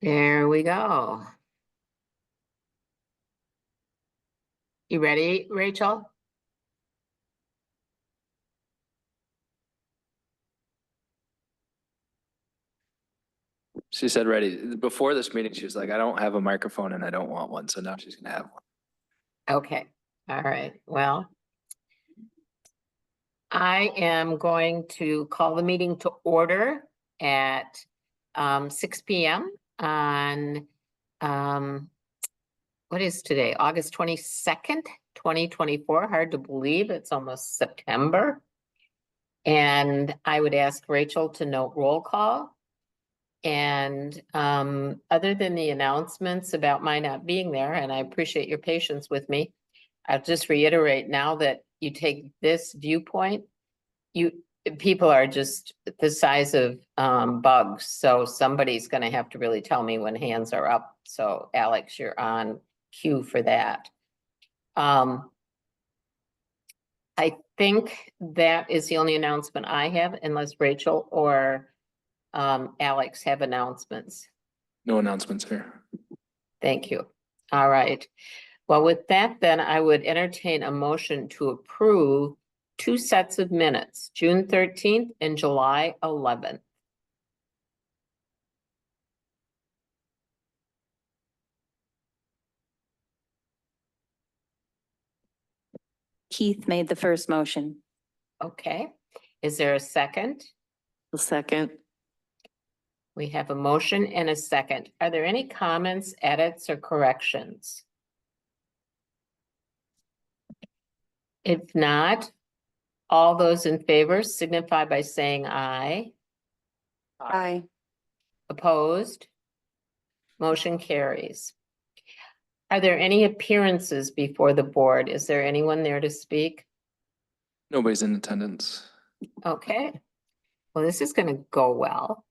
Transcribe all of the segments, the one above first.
There we go. You ready, Rachel? She said ready. Before this meeting, she was like, I don't have a microphone and I don't want one. So now she's gonna have one. Okay, all right, well. I am going to call the meeting to order at 6 p.m. on what is today? August 22nd, 2024. Hard to believe it's almost September. And I would ask Rachel to note roll call. And other than the announcements about my not being there, and I appreciate your patience with me, I'll just reiterate now that you take this viewpoint, people are just the size of bugs, so somebody's gonna have to really tell me when hands are up. So Alex, you're on cue for that. I think that is the only announcement I have, unless Rachel or Alex have announcements. No announcements here. Thank you. All right. Well, with that, then I would entertain a motion to approve two sets of minutes, June 13th and July 11th. Keith made the first motion. Okay, is there a second? A second. We have a motion and a second. Are there any comments, edits, or corrections? If not, all those in favor signify by saying aye. Aye. Opposed? Motion carries. Are there any appearances before the board? Is there anyone there to speak? Nobody's in attendance. Okay, well, this is gonna go well.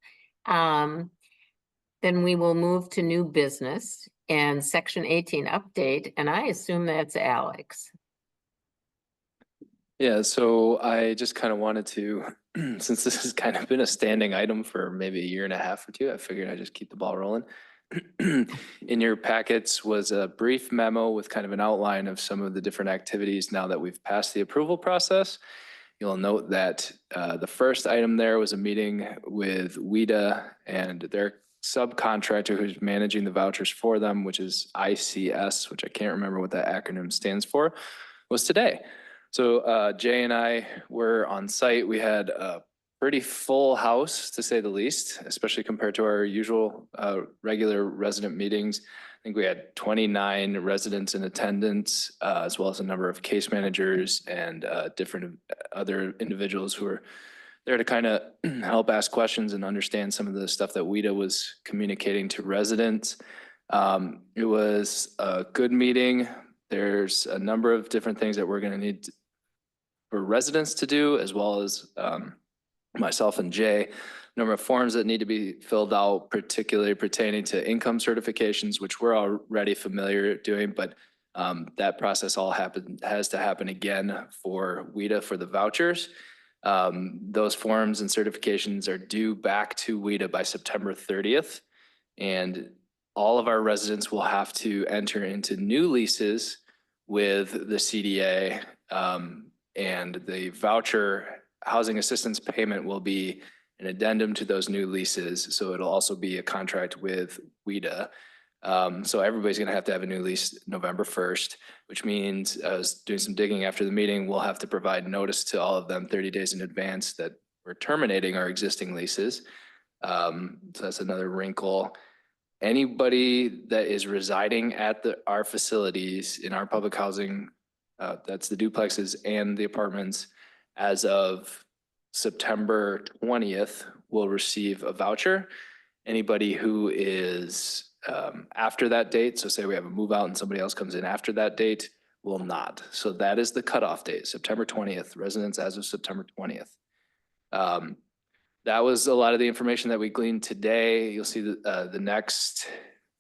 Then we will move to new business and section 18 update, and I assume that's Alex. Yeah, so I just kind of wanted to, since this has kind of been a standing item for maybe a year and a half or two, I figured I'd just keep the ball rolling. In your packets was a brief memo with kind of an outline of some of the different activities now that we've passed the approval process. You'll note that the first item there was a meeting with WIDA and their subcontractor who's managing the vouchers for them, which is ICS, which I can't remember what that acronym stands for, was today. So Jay and I were on site. We had a pretty full house, to say the least, especially compared to our usual regular resident meetings. I think we had 29 residents in attendance, as well as a number of case managers and different other individuals who were there to kind of help ask questions and understand some of the stuff that WIDA was communicating to residents. It was a good meeting. There's a number of different things that we're going to need for residents to do, as well as myself and Jay. Number of forms that need to be filled out, particularly pertaining to income certifications, which we're already familiar doing, but that process all has to happen again for WIDA for the vouchers. Those forms and certifications are due back to WIDA by September 30th. And all of our residents will have to enter into new leases with the CDA, and the voucher housing assistance payment will be an addendum to those new leases. So it'll also be a contract with WIDA. So everybody's going to have a new lease November 1st, which means I was doing some digging after the meeting. We'll have to provide notice to all of them 30 days in advance that we're terminating our existing leases. So that's another wrinkle. Anybody that is residing at our facilities in our public housing, that's the duplexes and the apartments, as of September 20th will receive a voucher. Anybody who is after that date, so say we have a move out and somebody else comes in after that date, will not. So that is the cutoff date, September 20th, residents as of September 20th. That was a lot of the information that we gleaned today. You'll see the next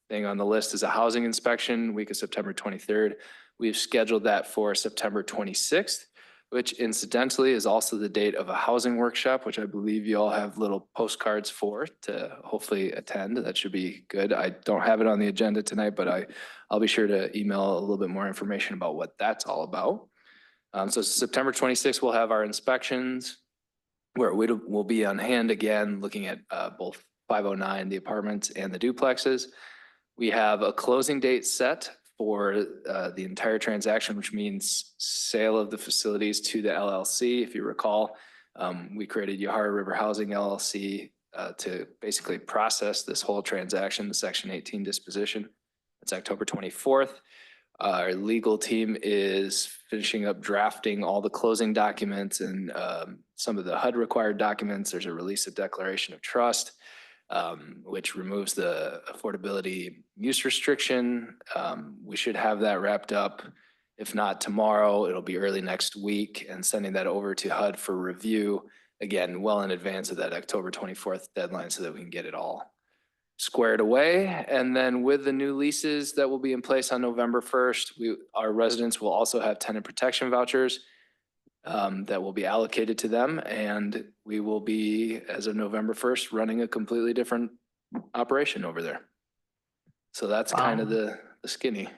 thing on the list is a housing inspection, week of September 23rd. We've scheduled that for September 26th, which incidentally is also the date of a housing workshop, which I believe you all have little postcards for to hopefully attend. That should be good. I don't have it on the agenda tonight, but I'll be sure to email a little bit more information about what that's all about. So September 26th, we'll have our inspections where we'll be on hand again, looking at both 509, the apartments and the duplexes. We have a closing date set for the entire transaction, which means sale of the facilities to the LLC. If you recall, we created Yahara River Housing LLC to basically process this whole transaction, the Section 18 disposition. It's October 24th. Our legal team is finishing up drafting all the closing documents and some of the HUD required documents. There's a release of declaration of trust, which removes the affordability use restriction. We should have that wrapped up. If not tomorrow, it'll be early next week, and sending that over to HUD for review, again, well in advance of that October 24th deadline so that we can get it all squared away. And then with the new leases that will be in place on November 1st, our residents will also have tenant protection vouchers that will be allocated to them. And we will be, as of November 1st, running a completely different operation over there. So that's kind of the skinny.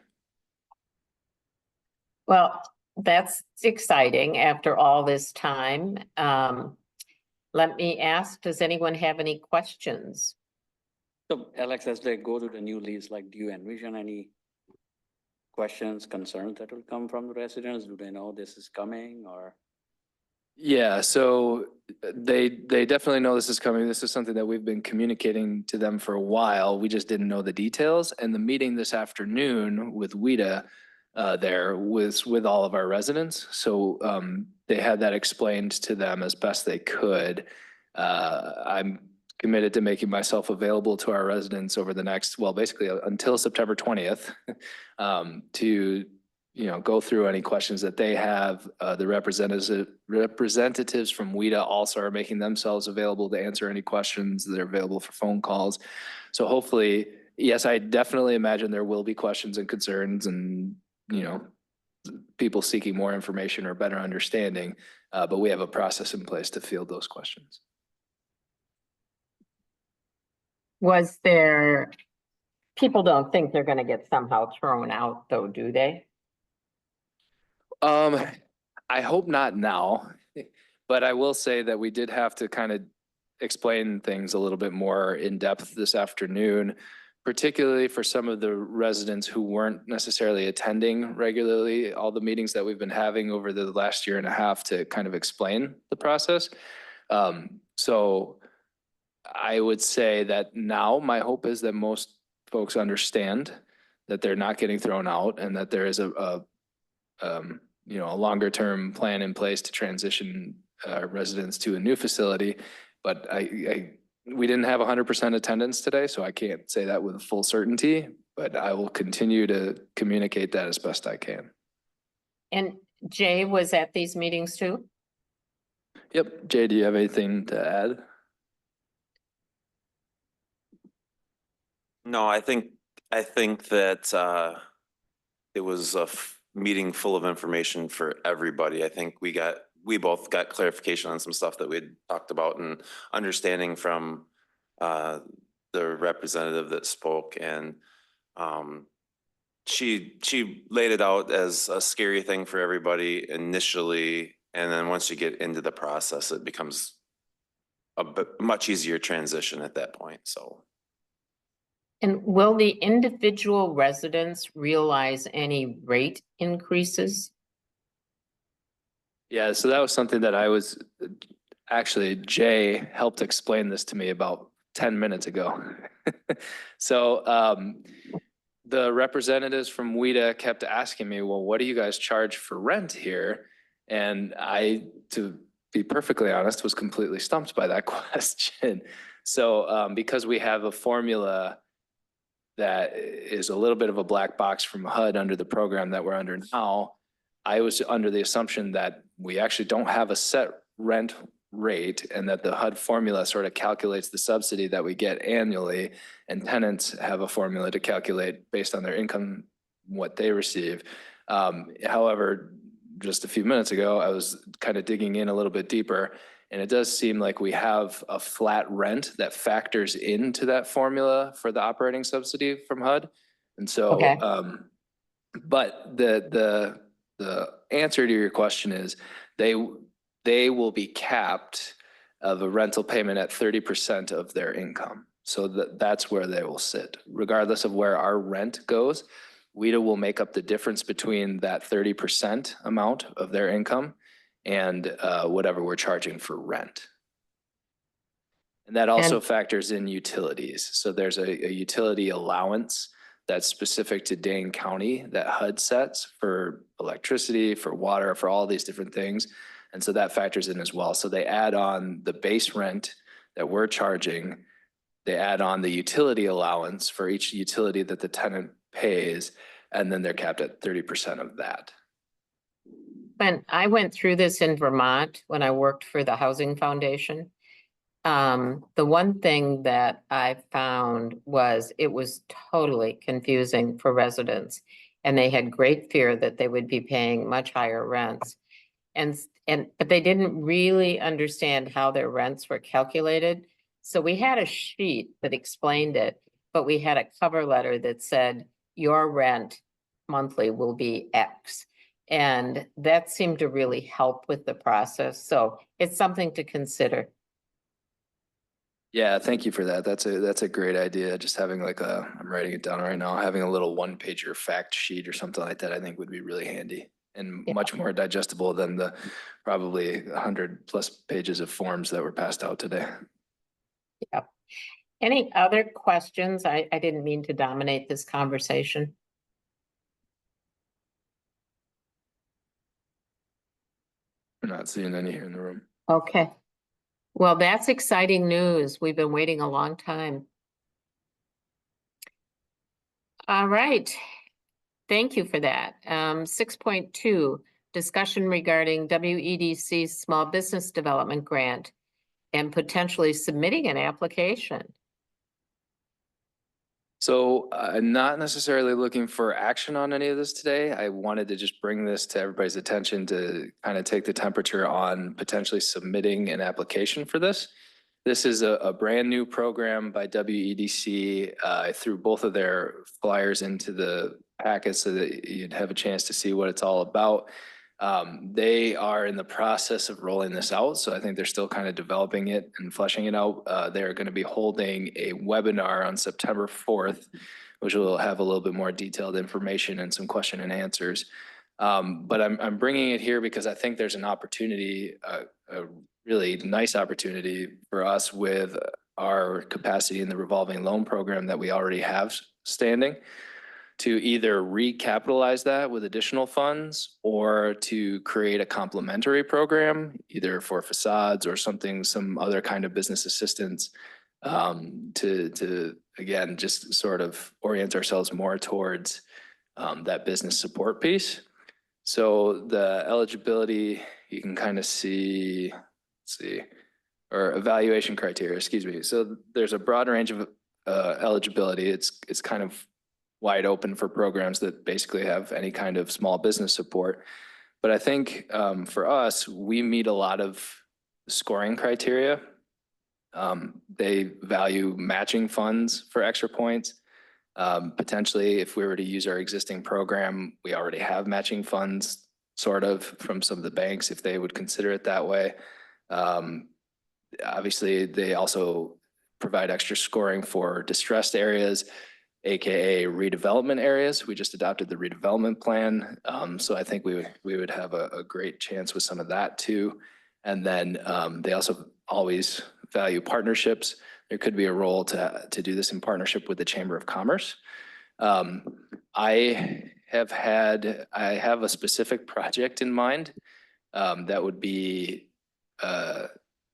Well, that's exciting after all this time. Let me ask, does anyone have any questions? So Alex, as they go to the new lease, like, do you envision any questions, concerns that will come from the residents? Do they know this is coming or? Yeah, so they definitely know this is coming. This is something that we've been communicating to them for a while. We just didn't know the details. And the meeting this afternoon with WIDA there was with all of our residents. So they had that explained to them as best they could. I'm committed to making myself available to our residents over the next, well, basically until September 20th to go through any questions that they have. The representatives from WIDA also are making themselves available to answer any questions. They're available for phone calls. So hopefully, yes, I definitely imagine there will be questions and concerns and, people seeking more information or better understanding. But we have a process in place to field those questions. Was there, people don't think they're gonna get somehow thrown out though, do they? I hope not now, but I will say that we did have to kind of explain things a little bit more in depth this afternoon, particularly for some of the residents who weren't necessarily attending regularly all the meetings that we've been having over the last year and a half to kind of explain the process. So I would say that now my hope is that most folks understand that they're not getting thrown out and that there is a longer term plan in place to transition residents to a new facility. But we didn't have 100% attendance today, so I can't say that with full certainty, but I will continue to communicate that as best I can. And Jay was at these meetings too? Yep. Jay, do you have anything to add? No, I think that it was a meeting full of information for everybody. I think we both got clarification on some stuff that we had talked about and understanding from the representative that spoke, and she laid it out as a scary thing for everybody initially, and then once you get into the process, it becomes a much easier transition at that point. So. And will the individual residents realize any rate increases? Yeah, so that was something that actually Jay helped explain this to me about 10 minutes ago. So the representatives from WIDA kept asking me, well, what do you guys charge for rent here? And I, to be perfectly honest, was completely stumped by that question. So because we have a formula that is a little bit of a black box from HUD under the program that we're under now, I was under the assumption that we actually don't have a set rent rate and that the HUD formula sort of calculates the subsidy that we get annually, and tenants have a formula to calculate based on their income, what they receive. However, just a few minutes ago, I was kind of digging in a little bit deeper. And it does seem like we have a flat rent that factors into that formula for the operating subsidy from HUD. And so, Okay. but the answer to your question is they will be capped of a rental payment at 30% of their income. So that's where they will sit, regardless of where our rent goes. WIDA will make up the difference between that 30% amount of their income and whatever we're charging for rent. And that also And- factors in utilities. So there's a utility allowance that's specific to Dane County that HUD sets for electricity, for water, for all these different things. And so that factors in as well. So they add on the base rent that we're charging. They add on the utility allowance for each utility that the tenant pays, and then they're capped at 30% of that. When I went through this in Vermont, when I worked for the Housing Foundation, the one thing that I found was it was totally confusing for residents. And they had great fear that they would be paying much higher rents. But they didn't really understand how their rents were calculated. So we had a sheet that explained it, but we had a cover letter that said, your rent monthly will be X. And that seemed to really help with the process. So it's something to consider. Yeah, thank you for that. That's a great idea. Just having like I'm writing it down right now, having a little one-pager fact sheet or something like that, I think would be really handy and Yeah. much more digestible than the probably 100+ pages of forms that were passed out today. Any other questions? I didn't mean to dominate this conversation. I'm not seeing any here in the room. Okay. Well, that's exciting news. We've been waiting a long time. All right. Thank you for that. 6.2, discussion regarding WEDC's Small Business Development Grant and potentially submitting an application. So I'm not necessarily looking for action on any of this today. I wanted to just bring this to everybody's attention to kind of take the temperature on potentially submitting an application for this. This is a brand new program by WEDC. I threw both of their flyers into the packet so that you'd have a chance to see what it's all about. They are in the process of rolling this out, so I think they're still kind of developing it and fleshing it out. They're going to be holding a webinar on September 4th, which will have a little bit more detailed information and some question and answers. But I'm bringing it here because I think there's an opportunity, a really nice opportunity for us with our capacity in the revolving loan program that we already have standing, to either recapitalize that with additional funds or to create a complementary program, either for facades or some other kind of business assistance, to again, just sort of orient ourselves more towards that business support piece. So the eligibility, you can kind of see, or evaluation criteria, excuse me. So there's a broad range of eligibility. It's kind of wide open for programs that basically have any kind of small business support. But I think for us, we meet a lot of scoring criteria. They value matching funds for extra points. Potentially, if we were to use our existing program, we already have matching funds sort of from some of the banks if they would consider it that way. Obviously, they also provide extra scoring for distressed areas, AKA redevelopment areas. We just adopted the redevelopment plan. So I think we would have a great chance with some of that too. And then they also always value partnerships. There could be a role to do this in partnership with the Chamber of Commerce. I have a specific project in mind that would be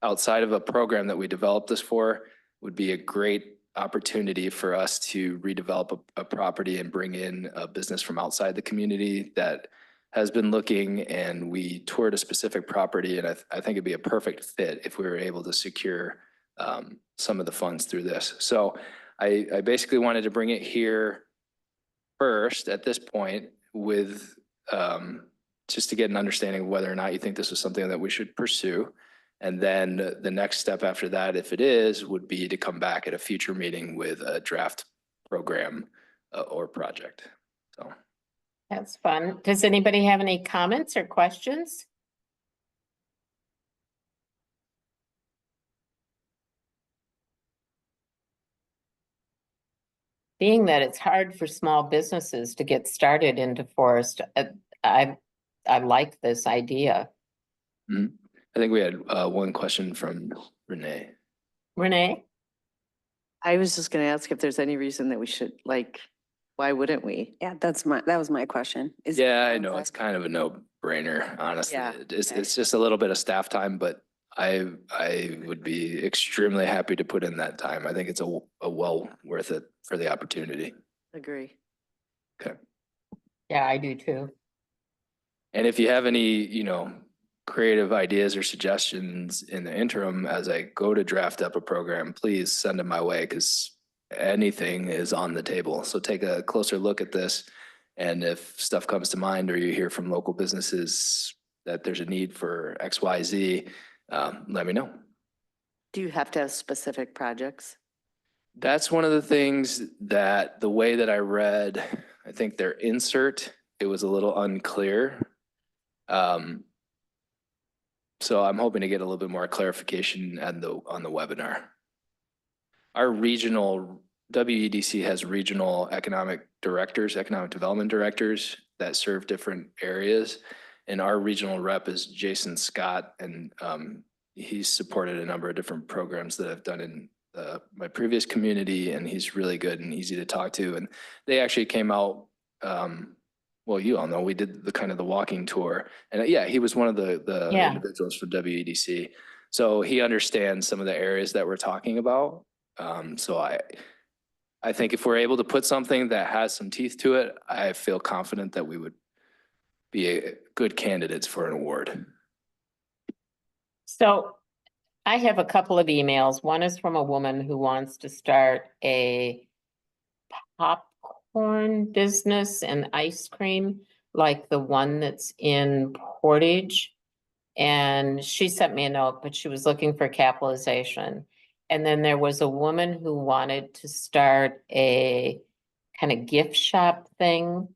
outside of a program that we developed this for, would be a great opportunity for us to redevelop a property and bring in a business from outside the community that has been looking, and we toured a specific property, and I think it'd be a perfect fit if we were able to secure some of the funds through this. So I basically wanted to bring it here first at this point with just to get an understanding of whether or not you think this is something that we should pursue. And then the next step after that, if it is, would be to come back at a future meeting with a draft program or project. So. That's fun. Does anybody have any comments or questions? Being that it's hard for small businesses to get started into forest, I like this idea. Mhm. I think we had one question from Renee. Renee? I was just gonna ask if there's any reason that we should, like, why wouldn't we? Yeah, that was my question. Is- Yeah, I know, it's kind of a no-brainer, honestly. Yeah, It's, okay. it's just a little bit of staff time, but I would be extremely happy to put in that time. I think it's a well worth it for the opportunity. Agree. Yeah, I do too. And if you have any, creative ideas or suggestions in the interim, as I go to draft up a program, please send them my way, because anything is on the table. So take a closer look at this. And if stuff comes to mind, or you hear from local businesses that there's a need for X, Y, Z, let me know. Do you have to have specific projects? That's one of the things that the way that I read, I think their insert, it was a little unclear. So I'm hoping to get a little bit more clarification on the webinar. Our regional, WEDC has regional economic directors, economic development directors that serve different areas. And our regional rep is Jason Scott, and he's supported a number of different programs that I've done in my previous community, and he's really good and easy to talk to. And they actually came out, well, you all know, we did the kind of the walking tour, and yeah, he was one of the Yeah. individuals for WEDC. So he understands some of the areas that we're talking about. So I think if we're able to put something that has some teeth to it, I feel confident that we would be good candidates for an award. So I have a couple of emails. One is from a woman who wants to start a popcorn business and ice cream, like the one that's in Portage. And she sent me a note, but she was looking for capitalization. And then there was a woman who wanted to start a kind of gift shop thing.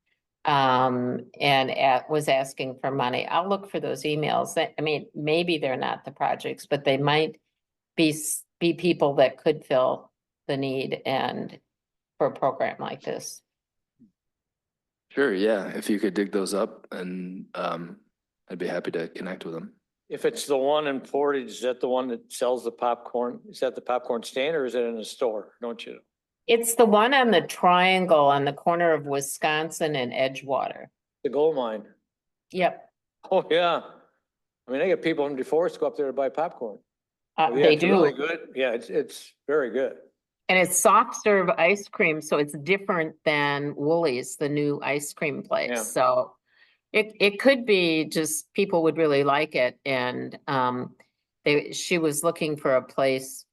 Was asking for money. I'll look for those emails. I mean, maybe they're not the projects, but they might be people that could fill the need and for a program like this. Sure, yeah, if you could dig those up, and I'd be happy to connect with them. If it's the one in Portage, is that the one that sells the popcorn? Is that the popcorn stand, or is it in a store? Don't you? It's the one on the triangle on the corner of Wisconsin and Edgewater. The gold mine. Yep, Oh, yeah. I mean, they get people from DeForest go up there to buy popcorn. Yeah, they it's really do. good. Yeah, it's very good. And it's soft serve ice cream, so it's different than Woolies, the new ice cream Yeah. place. So it could be just people would really like it, and she was looking for a place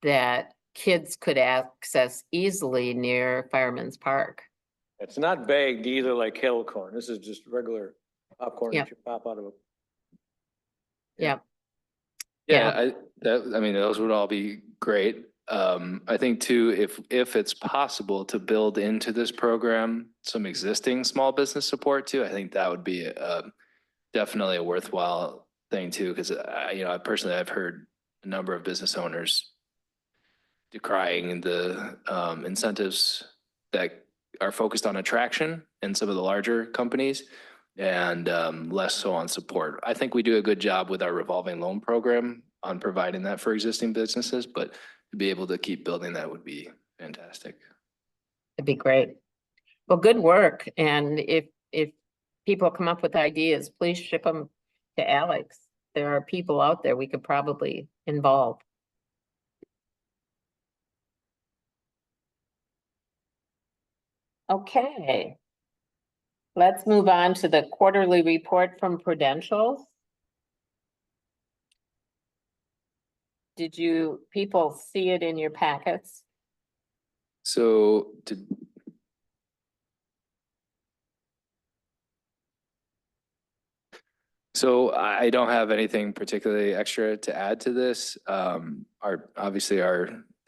that kids could access easily near Fireman's Park. It's not bagged either like kettle corn. This is just regular popcorn Yeah. that you pop out of a. Yeah. Yeah, I mean, those would all be great. I think too, if it's possible to build into this program some existing small business support too, I think that would be definitely a worthwhile thing too, because I've heard a number of business owners decrying the incentives that are focused on attraction in some of the larger companies, and less so on support. I think we do a good job with our revolving loan program on providing that for existing businesses, but to be able to keep building that would be fantastic. It'd be great. Well, good work. And if people come up with ideas, please ship them to Alex. There are people out there we could probably involve. Okay. Let's move on to the quarterly report from Prudential. Did you people see it in your packets? So to So I don't have anything particularly extra to add to this. The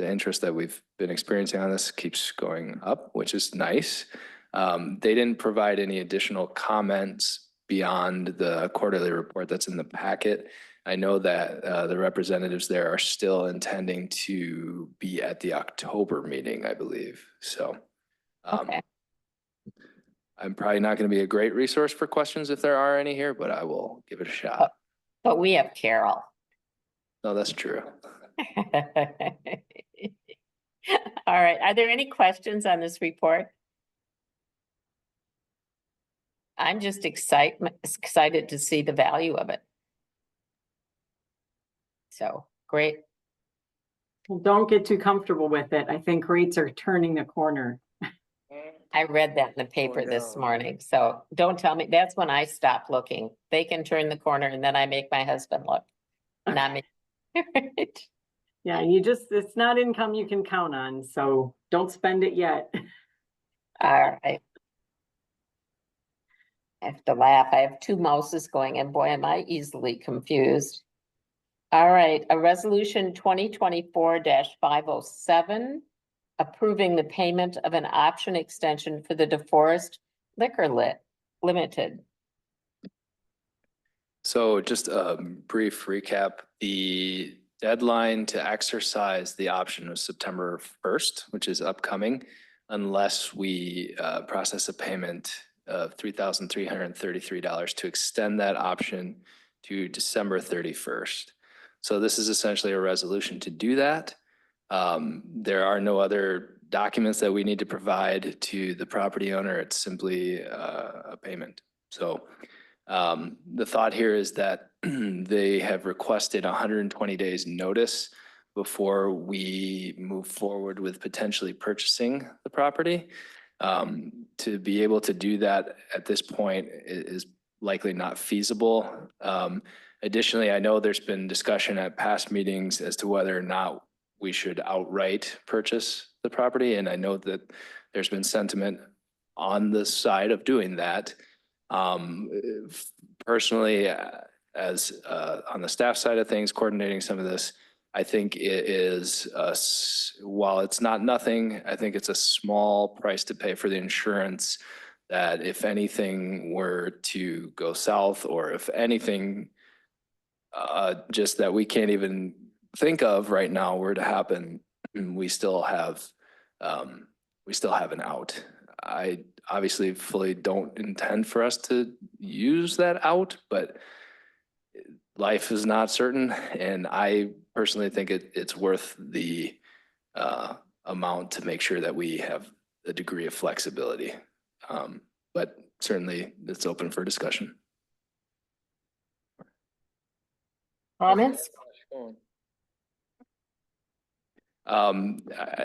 interest that we've been experiencing on this keeps going up, which is nice. They didn't provide any additional comments beyond the quarterly report that's in the packet. I know that the representatives there are still intending to be at the October meeting, I believe. So Okay. I'm probably not going to be a great resource for questions if there are any here, but I will give it a shot. But we have Carol. No, that's true. All right, are there any questions on this report? I'm just excited to see the value of it. So, great. Well, don't get too comfortable with it. I think rates are turning the corner. I read that in the paper this down. morning, so don't tell me, that's when I stop looking. They can turn the corner and then I make my husband look. Not me. Yeah, it's not income you can count on, so don't spend it yet. All right. I have to laugh. I have two mouses going and boy, am I easily confused. All right, a resolution 2024-507, approving the payment of an option extension for the DeForest Liquor Limited. So just a brief recap, the deadline to exercise the option was September 1st, which is upcoming, unless we process a payment of $3,333 to extend that option to December 31st. So this is essentially a resolution to do that. There are no other documents that we need to provide to the property owner. It's simply a payment. So the thought here is that they have requested 120 days notice before we move forward with potentially purchasing the property. To be able to do that at this point is likely not feasible. Additionally, I know there's been discussion at past meetings as to whether or not we should outright purchase the property. And I know that there's been sentiment on the side of doing that. Personally, as on the staff side of things, coordinating some of this, I think it is, while it's not nothing, I think it's a small price to pay for the insurance that if anything were to go south, or if anything, just that we can't even think of right now were to happen, we still have an out. I obviously fully don't intend for us to use that out, but life is not certain. And I personally think it's worth the amount to make sure that we have a degree of flexibility. But certainly it's open for discussion. Comments?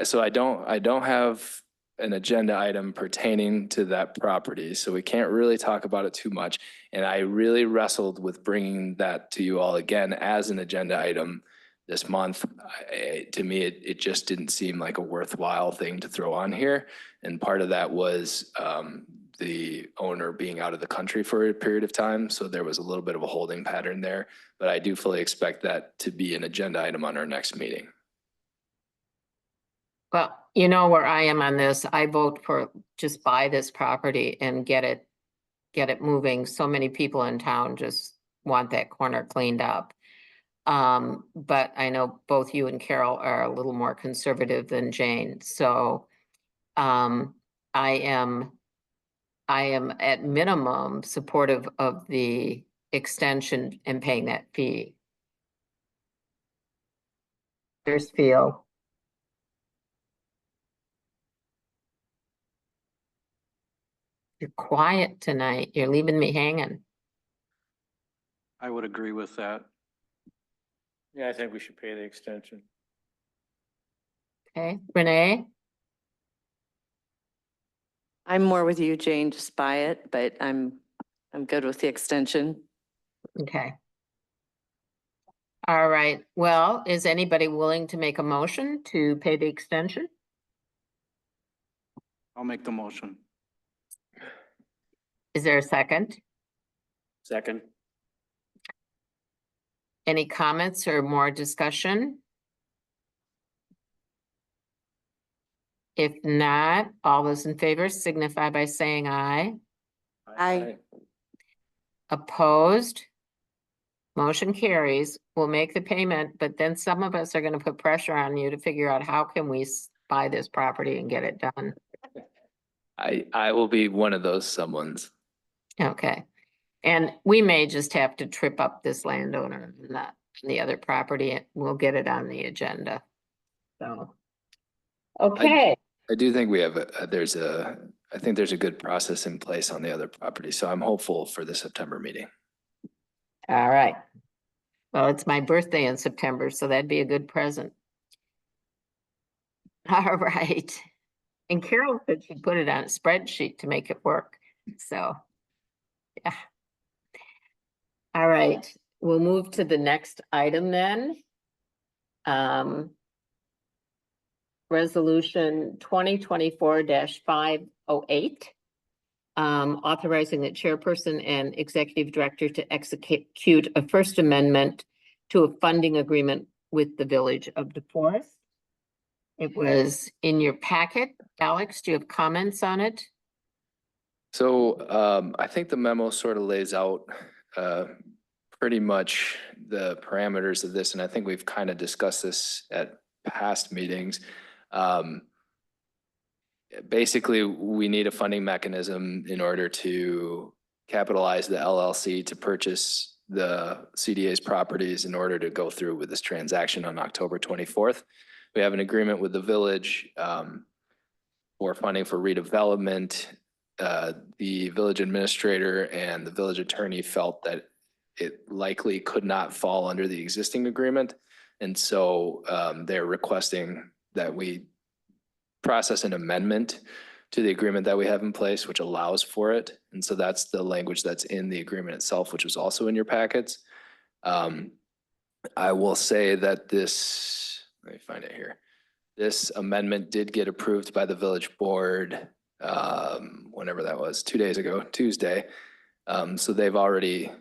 So I don't have an agenda item pertaining to that property, so we can't really talk about it too much. And I really wrestled with bringing that to you all again as an agenda item this month. To me, it just didn't seem like a worthwhile thing to throw on here. And part of that was the owner being out of the country for a period of time. So there was a little bit of a holding pattern there, but I do fully expect that to be an agenda item on our next meeting. Well, you know where I am on this. I vote for just buy this property and get it moving. So many people in town just want that corner cleaned up. But I know both you and Carol are a little more conservative than Jane. So I am at minimum supportive of the extension and paying that fee. There's Phil. You're quiet tonight. You're leaving me hanging. I would agree with that. Yeah, I think we should pay the extension. Okay, Renee? I'm more with you, Jane, just buy it, but I'm good with the extension. Okay. All right. Well, is anybody willing to make a motion to pay the extension? I'll make the motion. Is there a second? Second, Any comments or more discussion? If not, all those in favor signify by saying aye. Aye. Opposed? Motion carries. We'll make the payment, but then some of us are gonna put pressure on you to figure out how can we buy this property and get it done. I will be one of those someones. Okay. And we may just have to trip up this landowner and the other property. And we'll get it on the agenda. So. Okay, I do think we have I think there's a good process in place on the other property, so I'm hopeful for the September meeting. all right. Well, it's my birthday in September, so that'd be a good present. All right. And Carol said she'd put it on a spreadsheet to make it work. So, yeah. All right, we'll move to the next item then. Resolution 2024-508. Authorizing the chairperson and executive director to execute a First Amendment to a funding agreement with the Village of DeForest. It was in your packet. Alex, do you have comments on it? So I think the memo sort of lays out pretty much the parameters of this, and I think we've kind of discussed this at past meetings. Basically, we need a funding mechanism in order to capitalize the LLC to purchase the CDA's properties in order to go through with this transaction on October 24th. We have an agreement with the village for funding for redevelopment. The village administrator and the village attorney felt that it likely could not fall under the existing agreement. And so they're requesting that we process an amendment to the agreement that we have in place, which allows for it. And so that's the language that's in the agreement itself, which was also in your packets. I will say that let me find it here. This amendment did get approved by the village board whenever that was, 2 days ago, Tuesday. So they've already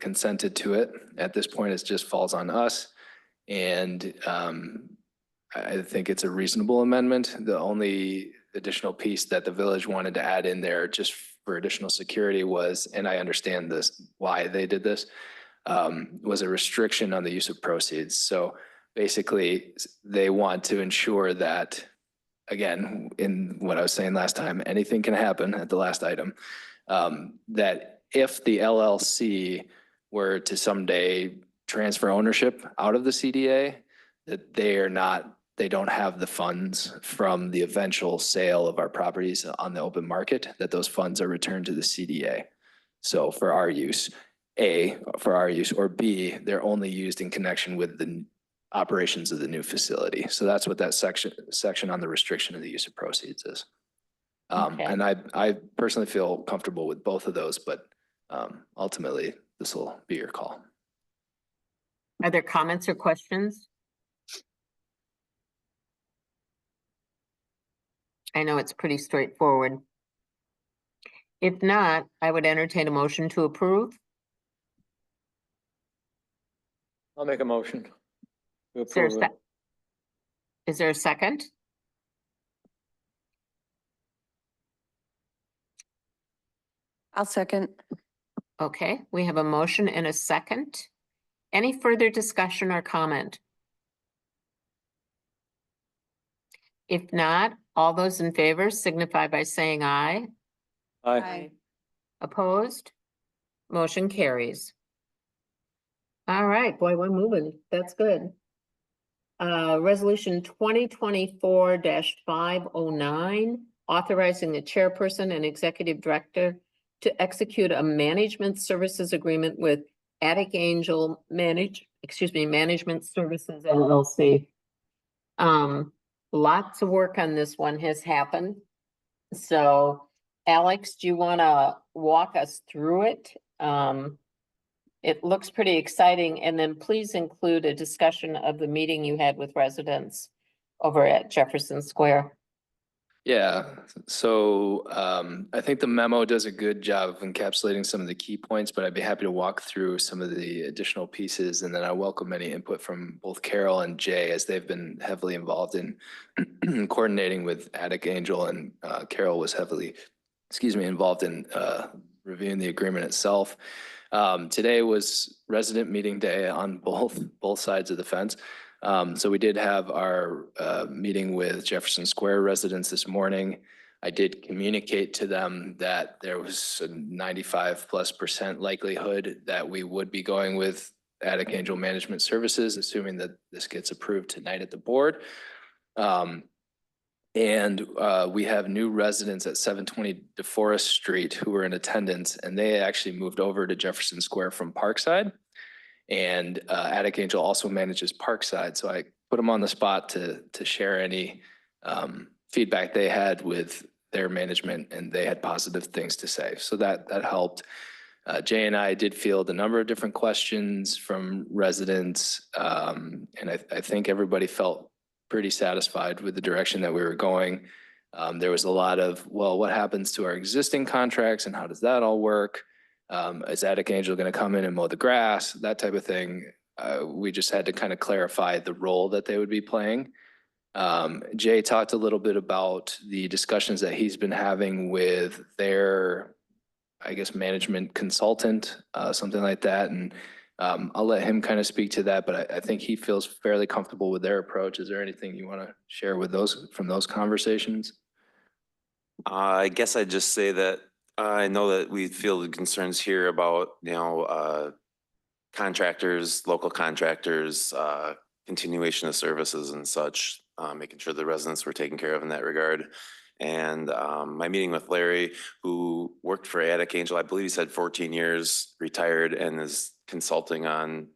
consented to it. At this point, it just falls on us. And I think it's a reasonable amendment. The only additional piece that the village wanted to add in there just for additional security was, and I understand this, why they did this, was a restriction on the use of proceeds. So basically, they want to ensure that, again, in what I was saying last time, anything can happen at the last item, that if the LLC were to someday transfer ownership out of the CDA, that they don't have the funds from the eventual sale of our properties on the open market, that those funds are returned to the CDA. So for our use, or B, they're only used in connection with the operations of the new facility. So that's what that section on the restriction of the use of proceeds is. Okay. And I personally feel comfortable with both of those, but ultimately this will be your call. Are there comments or questions? I know it's pretty straightforward. If not, I would entertain a motion to approve. I'll make a motion. To Is there a approve it. Is there a second? I'll second. Okay, we have a motion and a second. Any further discussion or comment? If not, all those in favor signify by saying aye. Aye. Opposed? Motion carries. All right, boy, we're moving. That's good. Resolution 2024-509, authorizing the chairperson and executive director to execute a management services agreement with Attic Angel Management Services LLC. Lots of work on this one has happened. So Alex, do you want to walk us through it? It looks pretty exciting, and then please include a discussion of the meeting you had with residents over at Jefferson Square. Yeah, so I think the memo does a good job of encapsulating some of the key points, but I'd be happy to walk through some of the additional pieces. And then I welcome any input from both Carol and Jay, as they've been heavily involved in coordinating with Attic Angel, and Carol was heavily, involved in reviewing the agreement itself. Today was resident meeting day on both sides of the fence. So we did have our meeting with Jefferson Square residents this morning. I did communicate to them that there was a 95+% likelihood that we would be going with Attic Angel Management Services, assuming that this gets approved tonight at the board. And we have new residents at 720 DeForest Street who were in attendance, and they actually moved over to Jefferson Square from Parkside. And Attic Angel also manages Parkside, so I put them on the spot to share any feedback they had with their management, and they had positive things to say. So that helped. Jay and I did field a number of different questions from residents, and I think everybody felt pretty satisfied with the direction that we were going. There was a lot of, well, what happens to our existing contracts and how does that all work? Is Attic Angel going to come in and mow the grass? That type of thing. We just had to kind of clarify the role that they would be playing. Jay talked a little bit about the discussions that he's been having with their, I guess, management consultant, something like that. And I'll let him kind of speak to that, but I think he feels fairly comfortable with their approach. Is there anything you want to share with from those conversations? I guess I'd just say that I know that we feel the concerns here about, contractors, local contractors, continuation of services and such, making sure the residents were taken care of in that regard. And my meeting with Larry, who worked for Attic Angel, I believe he said 14 years, retired, and is consulting on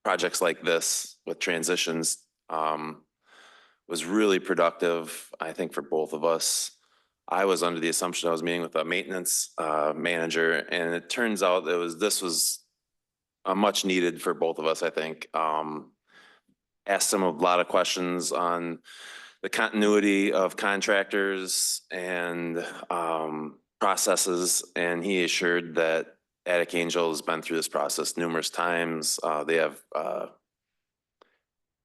projects like this with transitions, was really productive, I think, for both of us. I was under the assumption I was meeting with a maintenance manager, and it turns out this was much needed for both of us, I think. Asked him a lot of questions on the continuity of contractors and processes, and he assured that Attic Angel has been through this process numerous times. They have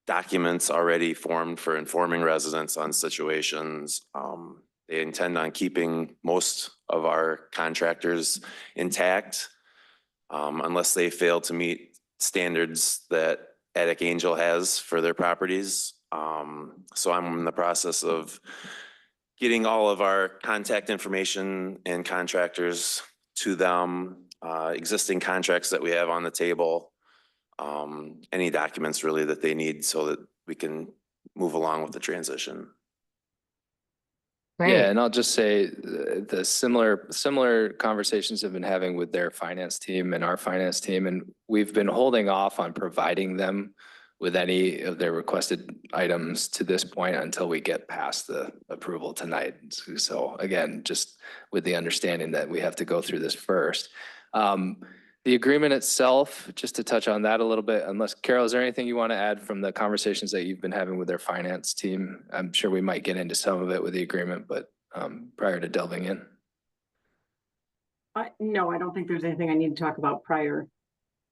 documents already formed for informing residents on situations. They intend on keeping most of our contractors intact unless they fail to meet standards that Attic Angel has for their properties. So I'm in the process of getting all of our contact information and contractors to them, existing contracts that we have on the table, any documents really that they need so that we can move along with the transition. Yeah, and I'll just say the similar conversations I've been having with their finance team and our finance team, and we've been holding off on providing them with any of their requested items to this point until we get past the approval tonight. So again, just with the understanding that we have to go through this first. The agreement itself, just to touch on that a little bit, unless Carol, is there anything you want to add from the conversations that you've been having with their finance team? I'm sure we might get into some of it with the agreement, but prior to delving in. No, I don't think there's anything I need to talk about prior.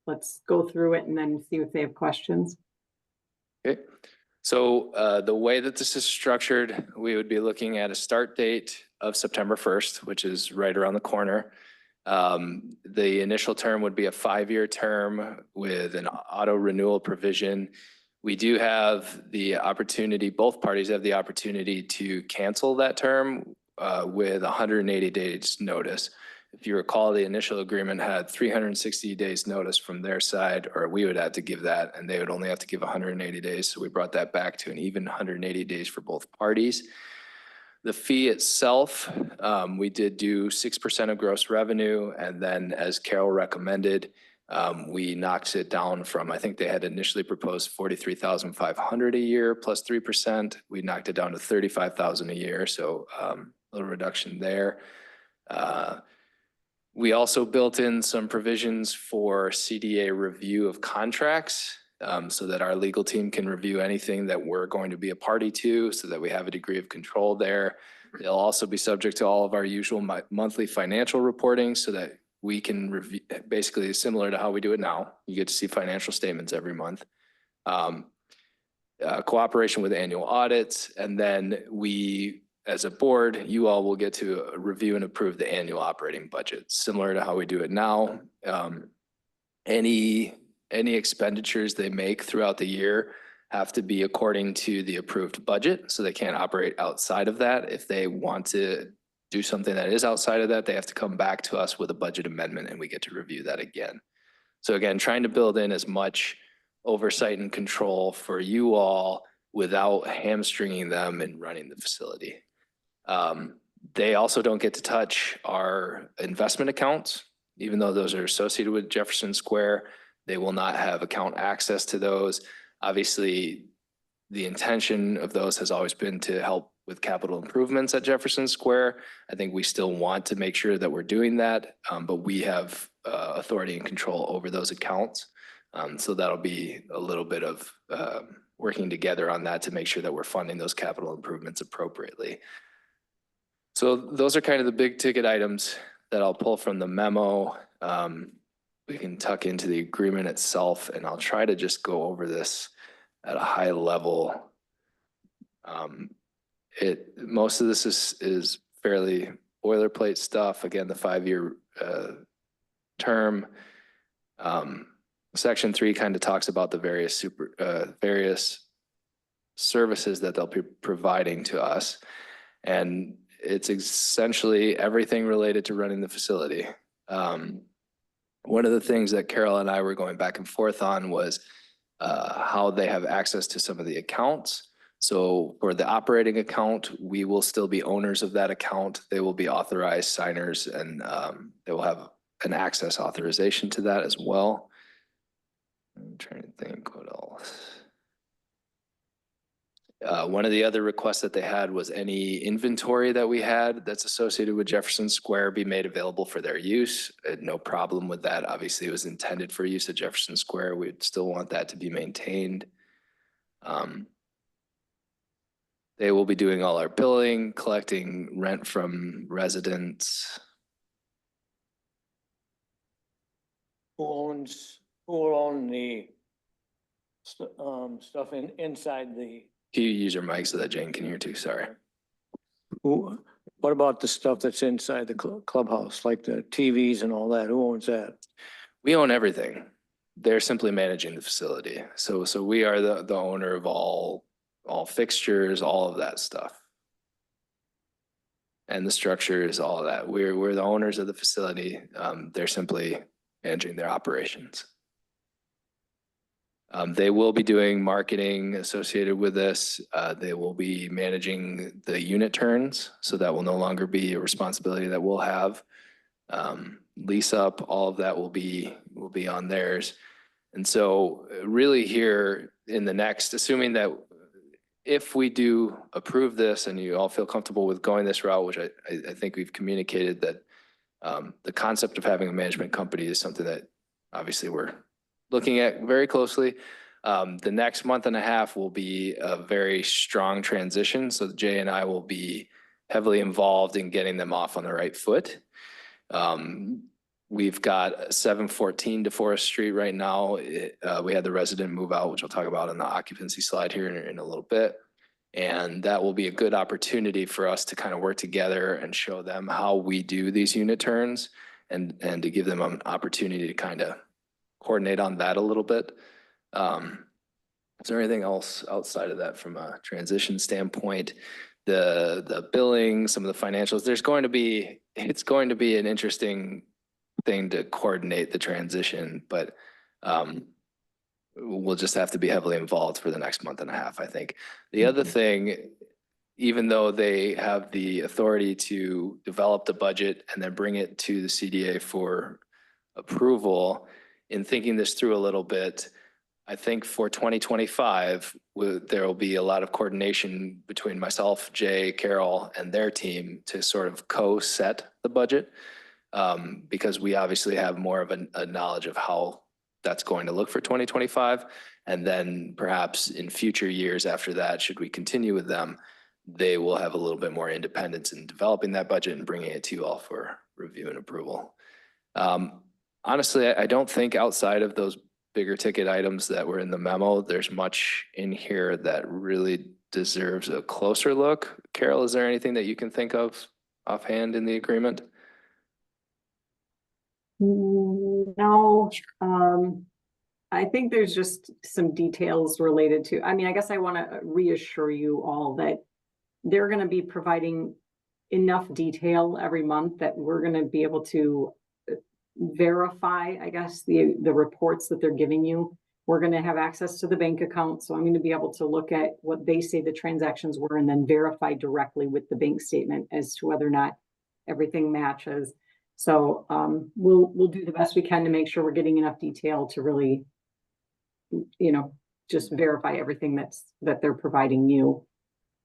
Let's go through it and then see if they have questions. Okay, so the way that this is structured, we would be looking at a start date of September 1st, which is right around the corner. The initial term would be a 5-year term with an auto renewal provision. We do have the opportunity, both parties have the opportunity to cancel that term with 180 days notice. If you recall, the initial agreement had 360 days notice from their side, or we would have to give that, and they would only have to give 180 days. So we brought that back to an even 180 days for both parties. The fee itself, we did do 6% of gross revenue, and then as Carol recommended, we knocked it down from, I think they had initially proposed 43,500 a year plus 3%. We knocked it down to 35,000 a year, so a little reduction there. We also built in some provisions for CDA review of contracts. so that our legal team can review anything that we're going to be a party to, so that we have a degree of control there. They'll also be subject to all of our usual monthly financial reporting so that we can review, basically similar to how we do it now. You get to see financial statements every month. Cooperation with annual audits, and then we, as a board, you all will get to review and approve the annual operating budget, similar to how we do it now. Any expenditures they make throughout the year have to be according to the approved budget, so they can't operate outside of that. If they want to do something that is outside of that, they have to come back to us with a budget amendment, and we get to review that again. So again, trying to build in as much oversight and control for you all without hamstringing them in running the facility. They also don't get to touch our investment accounts, even though those are associated with Jefferson Square. They will not have account access to those. Obviously, the intention of those has always been to help with capital improvements at Jefferson Square. I think we still want to make sure that we're doing that, but we have authority and control over those accounts. So that'll be a little bit of working together on that to make sure that we're funding those capital improvements appropriately. So those are kind of the big ticket items that I'll pull from the memo. We can tuck into the agreement itself, and I'll try to just go over this at a high level. Most of this is fairly boilerplate stuff. Again, the 5-year term. Section 3 kind of talks about the various services that they'll be providing to us. And it's essentially everything related to running the facility. One of the things that Carol and I were going back and forth on was how they have access to some of the accounts. So for the operating account, we will still be owners of that account. They will be authorized signers, and they will have an access authorization to that as well. I'm trying to think what else. One of the other requests that they had was any inventory that we had that's associated with Jefferson Square be made available for their use. No problem with that. Obviously, it was intended for use at Jefferson Square. We'd still want that to be maintained. They will be doing all our billing, collecting rent from residents. Who will own the stuff inside the, Can you use your mic so that Jane can hear too? Sorry. what about the stuff that's inside the clubhouse, like the TVs and all that? Who owns that? We own everything. They're simply managing the facility. So we are the owner of all fixtures, all of that stuff. And the structures, all of that. We're the owners of the facility. They're simply managing their operations. They will be doing marketing associated with this. They will be managing the unit turns, so that will no longer be a responsibility that we'll have. Lease up, all of that will be on theirs. And so really here in the next, assuming that if we do approve this and you all feel comfortable with going this route, which I think we've communicated that the concept of having a management company is something that obviously we're looking at very closely. The next month and a half will be a very strong transition. So Jay and I will be heavily involved in getting them off on the right foot. We've got 714 DeForest Street right now. We had the resident move out, which I'll talk about on the occupancy slide here in a little bit. And that will be a good opportunity for us to kind of work together and show them how we do these unit turns and to give them an opportunity to kind of coordinate on that a little bit. Is there anything else outside of that from a transition standpoint? The billing, some of the financials, it's going to be an interesting thing to coordinate the transition, but we'll just have to be heavily involved for the next month and a half, I think. The other thing, even though they have the authority to develop the budget and then bring it to the CDA for approval, in thinking this through a little bit, I think for 2025, there will be a lot of coordination between myself, Jay, Carol, and their team to sort of co-set the budget, because we obviously have more of a knowledge of how that's going to look for 2025. And then perhaps in future years after that, should we continue with them, they will have a little bit more independence in developing that budget and bringing it to you all for review and approval. Honestly, I don't think outside of those bigger ticket items that were in the memo, there's much in here that really deserves a closer look. Carol, is there anything that you can think of offhand in the agreement? No, I think there's just some details related to, I mean, I guess I want to reassure you all that they're going to be providing enough detail every month that we're going to be able to verify, I guess, the reports that they're giving you. We're going to have access to the bank account. So I'm going to be able to look at what they say the transactions were and then verify directly with the bank statement as to whether or not everything matches. So we'll do the best we can to make sure we're getting enough detail to really, you know, just verify everything that they're providing you.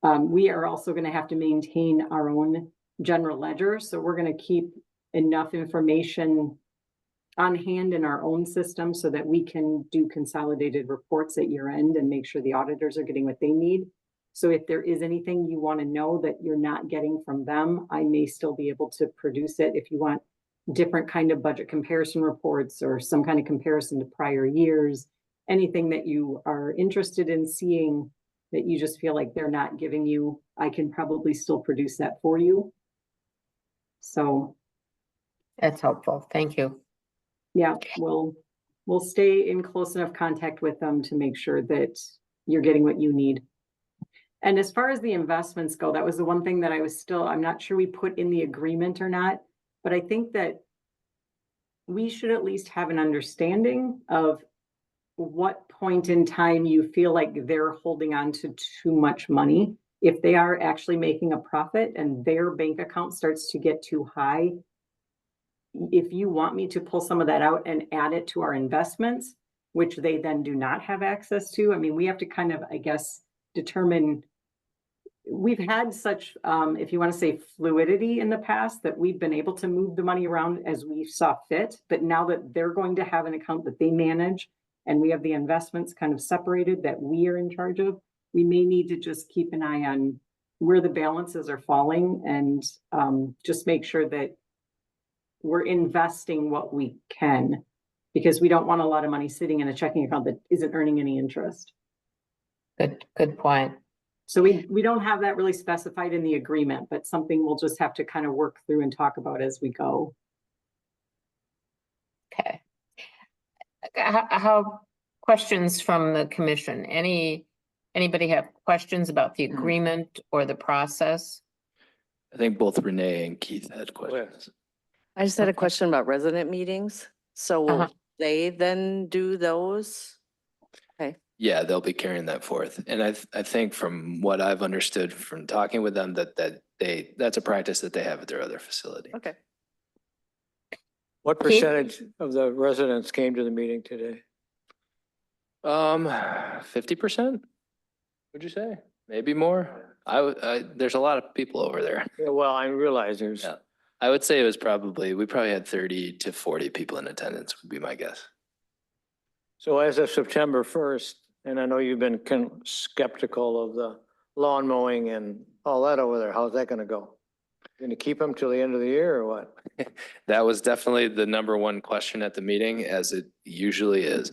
We are also going to have to maintain our own general ledger. So we're going to keep enough information on hand in our own system so that we can do consolidated reports at year end and make sure the auditors are getting what they need. So if there is anything you want to know that you're not getting from them, I may still be able to produce it. If you want different kind of budget comparison reports or some kind of comparison to prior years, anything that you are interested in seeing that you just feel like they're not giving you, I can probably still produce that for you. So That's helpful. Thank you. yeah, we'll stay in close enough contact with them to make sure that you're getting what you need. And as far as the investments go, that was the one thing that I'm not sure we put in the agreement or not, but I think that we should at least have an understanding of what point in time you feel like they're holding on to too much money. If they are actually making a profit and their bank account starts to get too high, if you want me to pull some of that out and add it to our investments, which they then do not have access to, I mean, we have to kind of, I guess, determine. We've had such, if you want to say, fluidity in the past that we've been able to move the money around as we saw fit. But now that they're going to have an account that they manage and we have the investments kind of separated that we are in charge of, we may need to just keep an eye on where the balances are falling and just make sure that we're investing what we can, because we don't want a lot of money sitting in a checking account that isn't earning any interest. Good point. So we don't have that really specified in the agreement, but something we'll just have to kind of work through and talk about as we go. Okay. How questions from the commission? Anybody have questions about the agreement or the process? I think both Renee and Keith had questions. I just had a Okay. question about resident meetings. So will they then do those? Yeah, they'll be carrying that forth. And I think from what I've understood from talking with them, that's a practice that they have at their other facility. Okay. What Keith? percentage of the residents came to the meeting today? 50%? Would you say? Maybe more? There's a lot of people over there. Yeah, well, I realize there's, Yeah. I would say we probably had 30 to 40 people in attendance would be my guess. so as of September 1st, and I know you've been skeptical of the lawn mowing and all that over there. How's that gonna go? Gonna keep them till the end of the year or what? That was definitely the number one question at the meeting, as it usually is.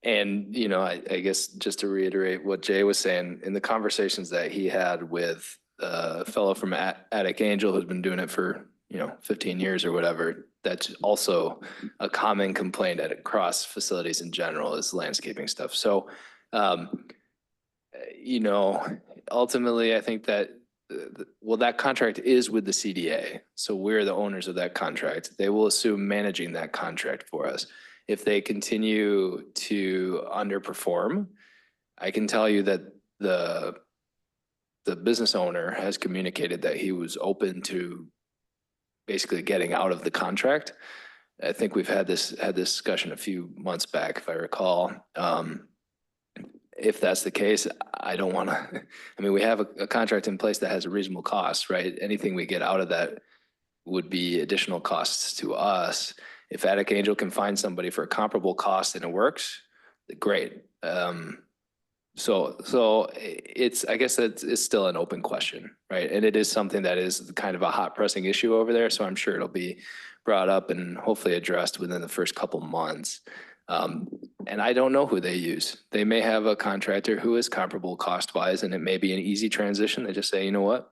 And, you know, I guess just to reiterate what Jay was saying, in the conversations that he had with a fellow from Attic Angel who's been doing it for, 15 years or whatever, that's also a common complaint across facilities in general is landscaping stuff. So, ultimately, I think that, that contract is with the CDA. So we're the owners of that contract. They will assume managing that contract for us. If they continue to underperform, I can tell you that the business owner has communicated that he was open to basically getting out of the contract. I think we've had this discussion a few months back, if I recall. If that's the case, I don't want to, we have a contract in place that has a reasonable cost, right? Anything we get out of that would be additional costs to us. If Attic Angel can find somebody for a comparable cost and it works, great. So it's, I guess it's still an open question, right? And it is something that is kind of a hot pressing issue over there. So I'm sure it'll be brought up and hopefully addressed within the first couple months. And I don't know who they use. They may have a contractor who is comparable cost wise, and it may be an easy transition. They just say, you know what?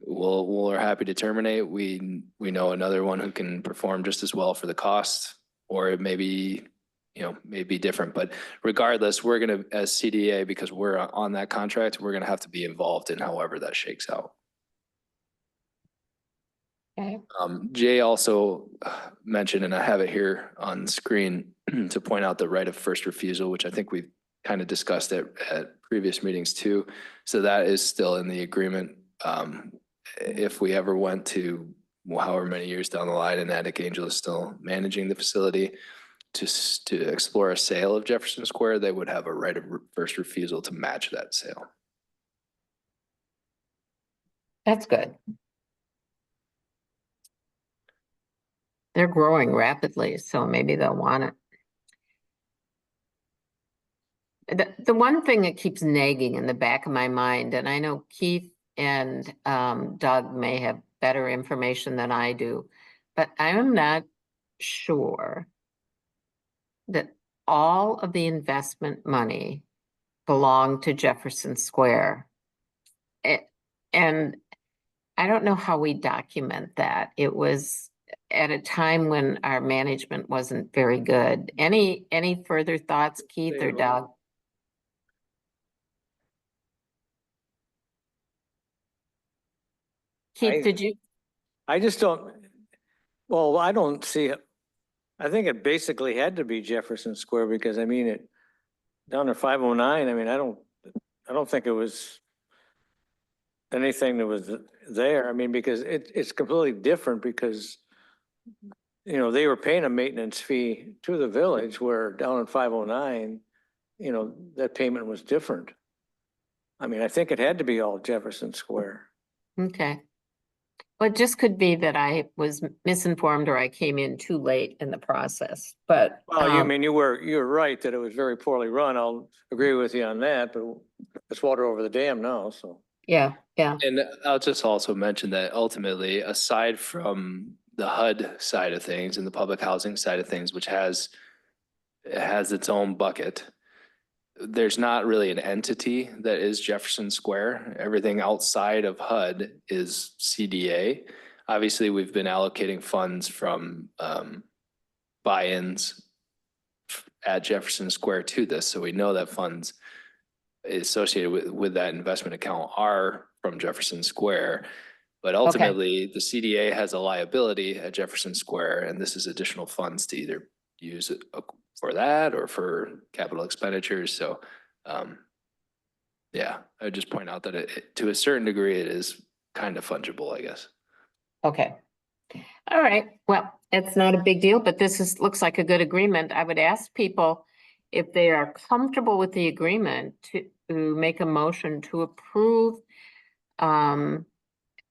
We're happy to terminate. We know another one who can perform just as well for the cost, or it may be, may be different. But regardless, we're going to, as CDA, because we're on that contract, we're going to have to be involved in however that shakes out. Okay. Jay also mentioned, and I have it here on screen, to point out the right of first refusal, which I think we've kind of discussed at previous meetings too. So that is still in the agreement. If we ever went to however many years down the line and Attic Angel is still managing the facility to explore a sale of Jefferson Square, they would have a right of first refusal to match that sale. That's good. They're growing rapidly, so maybe they'll want it. The one thing that keeps nagging in the back of my mind, and I know Keith and Doug may have better information than I do, but I am not sure that all of the investment money belonged to Jefferson Square. And I don't know how we document that. It was at a time when our management wasn't very good. Any further thoughts, Keith or Doug? Keith, did you? I just don't, well, I don't see it. I think it basically had to be Jefferson Square because I mean it down to 509. I mean, I don't think it was anything that was there. I mean, because it's completely different because, they were paying a maintenance fee to the village where down in 509, that payment was different. I mean, I think it had to be all Jefferson Square. Okay. Well, it just could be that I was misinformed or I came in too late in the process, but. Well, you were right that it was very poorly run. I'll agree with you on that, but it's water over the dam now, so. Yeah. And I'll just also mention that ultimately, aside from the HUD side of things and the public housing side of things, which has its own bucket, there's not really an entity that is Jefferson Square. Everything outside of HUD is CDA. Obviously, we've been allocating funds from buy-ins at Jefferson Square to this, so we know that funds associated with that investment account are from Jefferson Square. But ultimately, the CDA has a liability at Jefferson Square, and this is additional funds to either use it for that or for capital expenditures. So, yeah, I would just point out that to a certain degree, it is kind of fungible, I guess. Okay. All right. Well, it's not a big deal, but this looks like a good agreement. I would ask people if they are comfortable with the agreement to make a motion to approve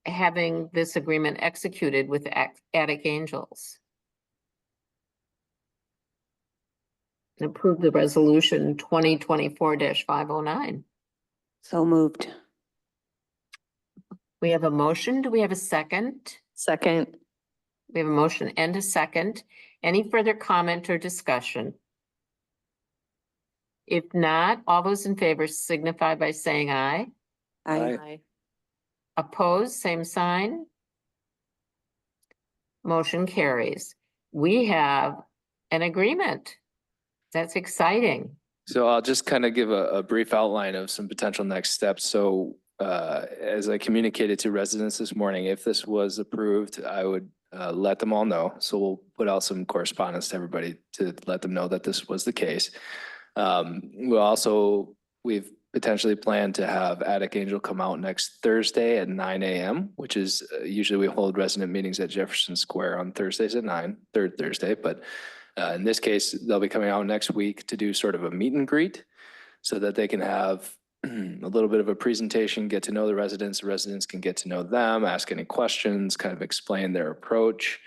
having this agreement executed with Attic Angels. Approve the resolution 2024-509. So moved. We have a motion. Do we have a second? Second. We have a motion and a second. Any further comment or discussion? If not, all those in favor signify by saying aye. Aye. Opposed, same sign. Motion carries. We have an agreement. That's exciting. So I'll just kind of give a brief outline of some potential next steps. So as I communicated to residents this morning, if this was approved, I would let them all know. So we'll put out some correspondence to everybody to let them know that this was the case. We've potentially planned to have Attic Angel come out next Thursday at 9 a.m., which is usually we hold resident meetings at Jefferson Square on Thursdays at 9, third Thursday. But in this case, they'll be coming out next week to do sort of a meet and greet so that they can have a little bit of a presentation, get to know the residents can get to know them, ask any questions, kind of explain their approach.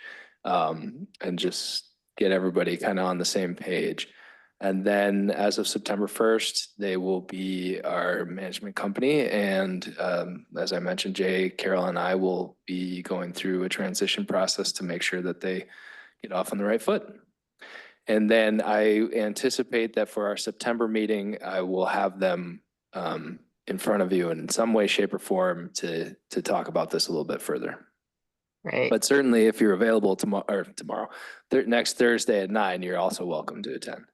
and just get everybody kind of on the same page. And then as of September 1st, they will be our management company. And as I mentioned, Jay, Carol, and I will be going through a transition process to make sure that they get off on the right foot. And then I anticipate that for our September meeting, I will have them in front of you in some way, shape, or form to talk about this a little bit further. Right. But certainly if you're available tomorrow, next Thursday at 9, you're also welcome to attend.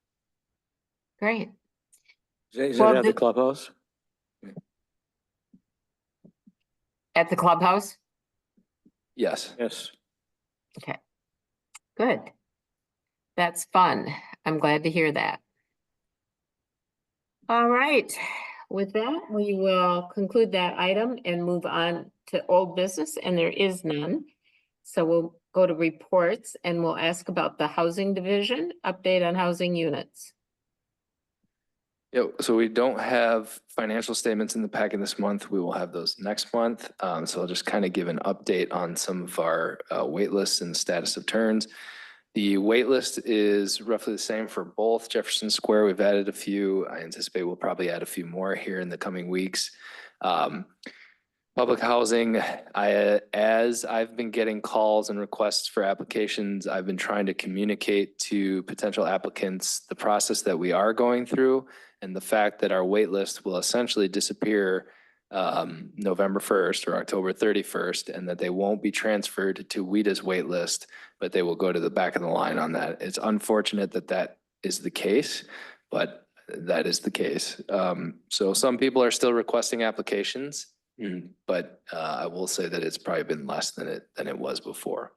Great. Is Well, it at the the- clubhouse? At the clubhouse? Yes. Yes. Okay. Good. That's fun. I'm glad to hear that. All right. With that, we will conclude that item and move on to old business, and there is none. So we'll go to reports and we'll ask about the housing division, update on housing units. Yeah, so we don't have financial statements in the packet this month. We will have those next month. So I'll just kind of give an update on some of our wait lists and status of turns. The wait list is roughly the same for both Jefferson Square. We've added a few. I anticipate we'll probably add a few more here in the coming weeks. Public housing, as I've been getting calls and requests for applications, I've been trying to communicate to potential applicants the process that we are going through and the fact that our wait list will essentially disappear November 1st or October 31st, and that they won't be transferred to WIDA's wait list, but they will go to the back of the line on that. It's unfortunate that that is the case, but that is the case. So some people are still requesting applications. But I will say that it's probably been less than it was before.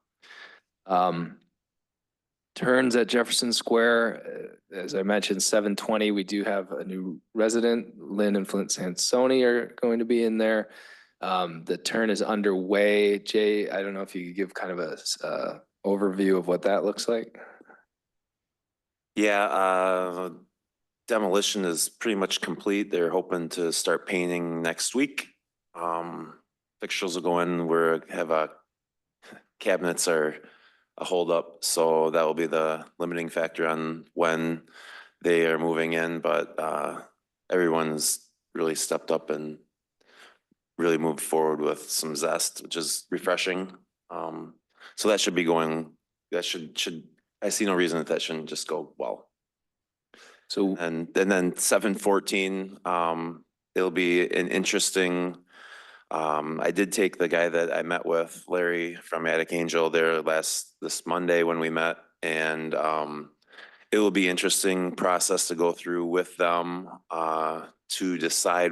Turns at Jefferson Square, as I mentioned, 720, we do have a new resident. Lynn and Flint Sansoni are going to be in there. The turn is underway. Jay, I don't know if you could give kind of a overview of what that looks like. Yeah, demolition is pretty much complete. They're hoping to start painting next week. Fixtures will go in. Cabinets are a holdup, so that will be the limiting factor on when they are moving in. But everyone's really stepped up and really moved forward with some zest, which is refreshing. So that should be going. That should. I see no reason that shouldn't just go well. So And then 714, it'll be an interesting. I did take the guy that I met with, Larry from Attic Angel, there this Monday when we met, and it will be interesting process to go through with them to decide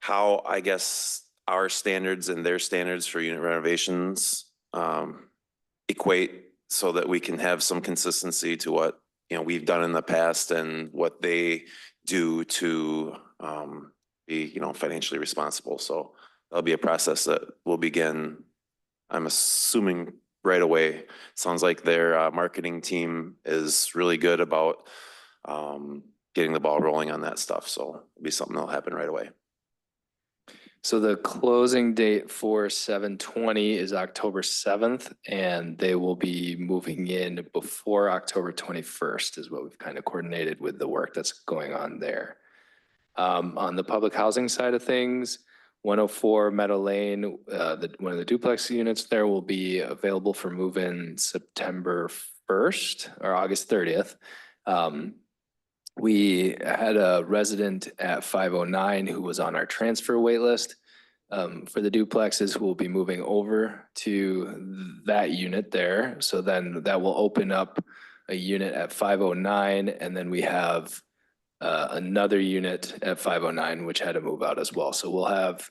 how I guess our standards and their standards for unit renovations equate, so that we can have some consistency to what we've done in the past and what they do to be financially responsible. So that'll be a process that will begin, I'm assuming, right away. Sounds like their marketing team is really good about getting the ball rolling on that stuff. So it'll be something that'll happen right away. So the closing date for 720 is October 7th, and they will be moving in before October 21st is what we've kind of coordinated with the work that's going on there. On the public housing side of things, 104 Meadow Lane, one of the duplex units there will be available for move-in September 1st or August 30th. We had a resident at 509 who was on our transfer wait list for the duplexes who will be moving over to that unit there. So then that will open up a unit at 509, and then we have another unit at 509, which had to move out as well. So we'll have,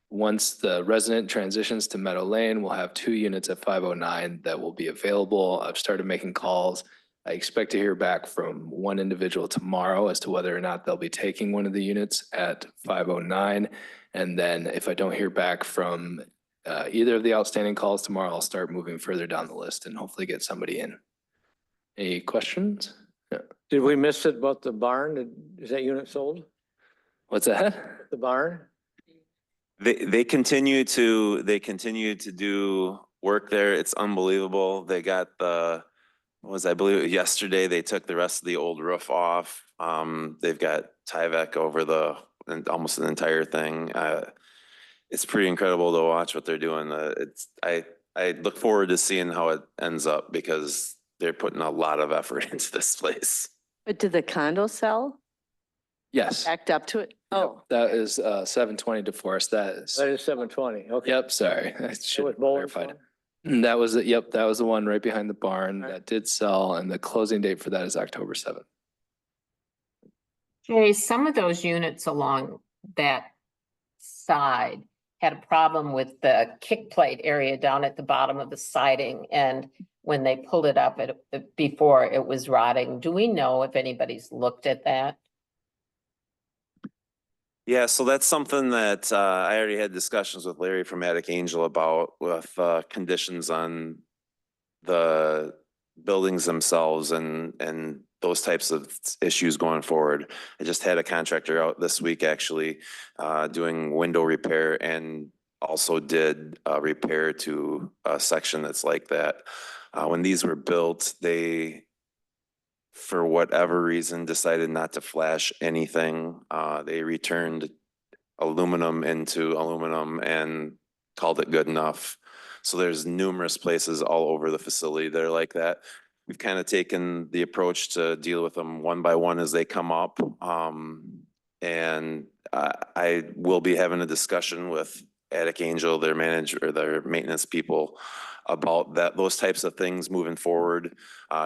once the resident transitions to Meadow Lane, we'll have 2 units at 509 that will be available. I've started making calls. I expect to hear back from one individual tomorrow as to whether or not they'll be taking one of the units at 509. And then if I don't hear back from either of the outstanding calls tomorrow, I'll start moving further down the list and hopefully get somebody in. Any questions? Yeah. Did we miss it about the barn? Is that unit sold? What's that? The barn? They continue to do work there. It's unbelievable. They got I believe yesterday, they took the rest of the old roof off. They've got Tyvek over almost the entire thing. It's pretty incredible to watch what they're doing. I look forward to seeing how it ends up because they're putting a lot of effort into this place. But did the condo sell Yes, backed up to it? Oh, that is 720 DeForest. That is, That is 720, okay. yep, sorry. I It should was have Bowling clarified. Farm? That was, yep, that was the one right behind the barn Right. that did sell, and the closing date for that is October 7th. Jay, some of those units along that side had a problem with the kick plate area down at the bottom of the siding. And when they pulled it up before it was rotting, do we know if anybody's looked at that? Yeah, so that's something that I already had discussions with Larry from Attic Angel about with conditions on the buildings themselves and those types of issues going forward. I just had a contractor out this week actually doing window repair and also did a repair to a section that's like that. When these were built, they, for whatever reason, decided not to flash anything. They returned aluminum into aluminum and called it good enough. So there's numerous places all over the facility that are like that. We've kind of taken the approach to deal with them one by one as they come up. And I will be having a discussion with Attic Angel, their manager, or their maintenance people about those types of things moving forward.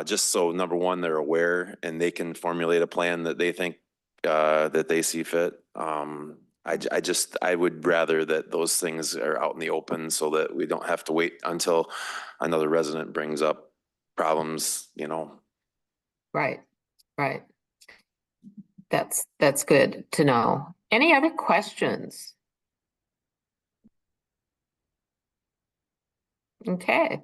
Just so number one, they're aware and they can formulate a plan that they think that they see fit. I would rather that those things are out in the open so that we don't have to wait until another resident brings up problems, Right, right. That's good to know. Any other questions? Okay.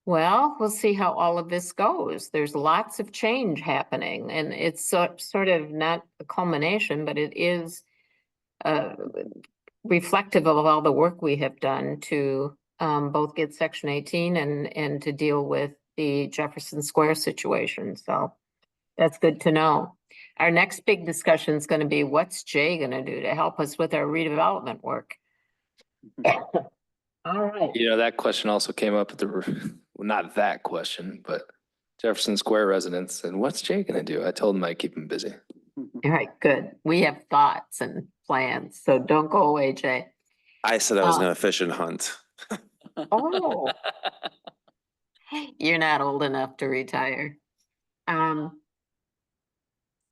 Well, we'll see how all of this goes. There's lots of change happening and it's sort of not a culmination, but it is reflective of all the work we have done to both get Section 18 and to deal with the Jefferson Square situation. So that's good to know. Our next big discussion is going to be what's Jay going to do to help us with our redevelopment work? All right. That question also came up at well, not that question, but Jefferson Square residents and what's Jay gonna do? I told him I'd keep him busy. All right, good. We have thoughts and plans, so don't go away, Jay. I said I was gonna fish and hunt. Oh, you're not old enough to retire.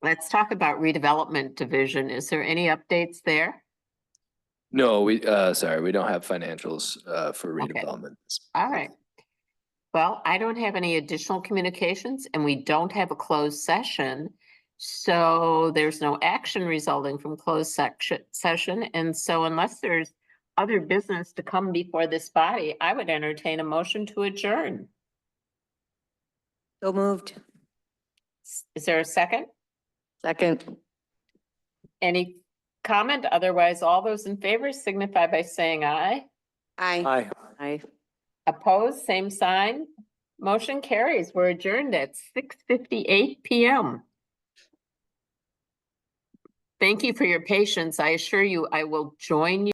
Let's talk about redevelopment division. Is there any updates there? No, sorry, we don't have financials for Okay. redevelopment. All right. Well, I don't have any additional communications and we don't have a closed session. So there's no action resulting from closed session. And so unless there's other business to come before this body, I would entertain a motion to adjourn. So moved. Is there a second? second. Any comment? Otherwise, all those in favor signify by saying aye. Aye. Aye. I. Opposed, same sign. Motion carries. We're adjourned at 6:58 PM. Thank you for your patience. I assure you, I will join you.